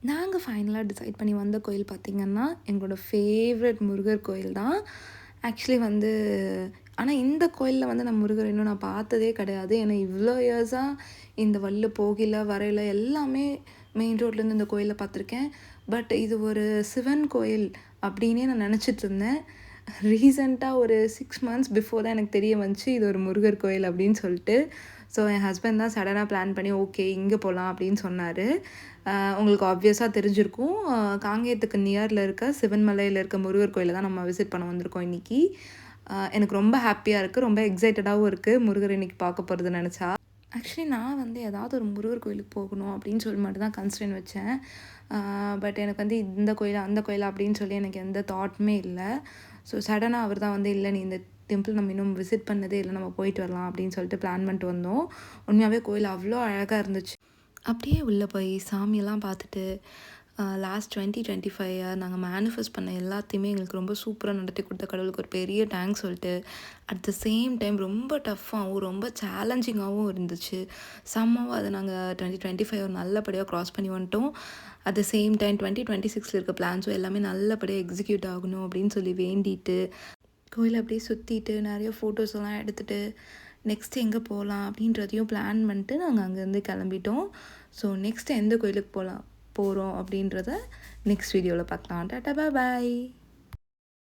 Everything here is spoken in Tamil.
நாங்கள் ஃபைனலாக டிசைட் பண்ணி வந்த கோயில் பார்த்திங்கன்னா எங்களோட ஃபேவரட் முருகர் கோயில் தான். ஆக்சுவலி வந்து ஆனால் இந்த கோயிலில் வந்து நான் முருகர் இன்னும் நான் பார்த்ததே கிடையாது. ஏன்னா இவ்வளோ இயர்ஸாக இந்த வழியில போகையில் வரையில் எல்லாமே மெயின் ரோட்லேருந்து இந்த கோயிலை பார்த்துருக்கேன். பட் இது ஒரு சிவன் கோயில் அப்படின்னே நான் நினச்சிட்டு இருந்தேன். ரீசெண்டாக ஒரு 6 மந்த்ஸ் பிஃபோர் தான் எனக்கு தெரிய வந்துச்சு இது ஒரு முருகர் கோயில் அப்படின்னு சொல்லிட்டு. ஸோ என் ஹஸ்பண்ட் தான் சடனாக பிளான் பண்ணி ஓகே இங்கே போகலாம் அப்படின்னு சொன்னார். உங்களுக்கு ஆப்வியஸாக தெரிஞ்சிருக்கும், காங்கேயத்துக்கு நியரில் இருக்க சிவன்மலையில் இருக்க முருகர் கோயிலை தான் நம்ம விசிட் பண்ண வந்திருக்கோம் இன்றைக்கி. எனக்கு ரொம்ப ஹாப்பியாக இருக்குது, ரொம்ப எக்ஸைட்டடாகவும் இருக்குது முருகர் இன்றைக்கி பார்க்க போகிறது நினச்சா. ஆக்சுவலி நான் வந்து ஏதாவது ஒரு முருகர் கோயிலுக்கு போகணும் அப்படின்னு சொல்லி மட்டும் தான் கன்ஸ்ட்ரெயின் வச்சேன். பட் எனக்கு வந்து இந்த கோயில் அந்த கோயில் அப்படின்னு சொல்லி எனக்கு எந்த தாட்டுமே இல்லை. ஸோ சடனாக அவர் தான் வந்து இல்லை நீ இந்த டெம்பிள் நம்ம இன்னும் விசிட் பண்ணதே இல்லை, நம்ம போயிட்டு வரலாம் அப்படின்னு சொல்லிட்டு பிளான் பண்ணிட்டு வந்தோம். உண்மையாகவே கோயில் அவ்வளோ அழகாக இருந்துச்சு. அப்படியே உள்ளே போய் சாமியெல்லாம் பார்த்துட்டு லாஸ்ட் 2025 நாங்கள் மேனிஃபெஸ்ட் பண்ண எல்லாத்தையுமே எங்களுக்கு ரொம்ப சூப்பராக நடத்தி கொடுத்த கடவுளுக்கு ஒரு பெரிய தேங்க்ஸ் சொல்லிட்டு, அட் த சேம் டைம் ரொம்ப டஃப்பாகவும் ரொம்ப சேலஞ்சிங்காகவும் இருந்துச்சு. சம்மாவும் அதை நாங்கள் 2025 நல்லபடியாக க்ராஸ் பண்ணி வந்துட்டோம். அட் த சேம் டைம் 2026 இருக்க பிளான்ஸும் எல்லாமே நல்லபடியாக எக்ஸிக்யூட் ஆகணும் அப்படின்னு சொல்லி வேண்டிட்டு கோயிலை அப்படியே சுற்றிட்டு நிறைய ஃபோட்டோஸ் எல்லாம் எடுத்துகிட்டு நெக்ஸ்ட்டு எங்கே போகலாம் அப்படின்றதையும் பிளான் பண்ணிட்டு நாங்கள் அங்கேருந்து கிளம்பிட்டோம். ஸோ நெக்ஸ்ட்டு எந்த கோயிலுக்கு போகிறோம் அப்படின்றத நெக்ஸ்ட் வீடியோவில் பார்க்கலாம். டாட்டா பாய்.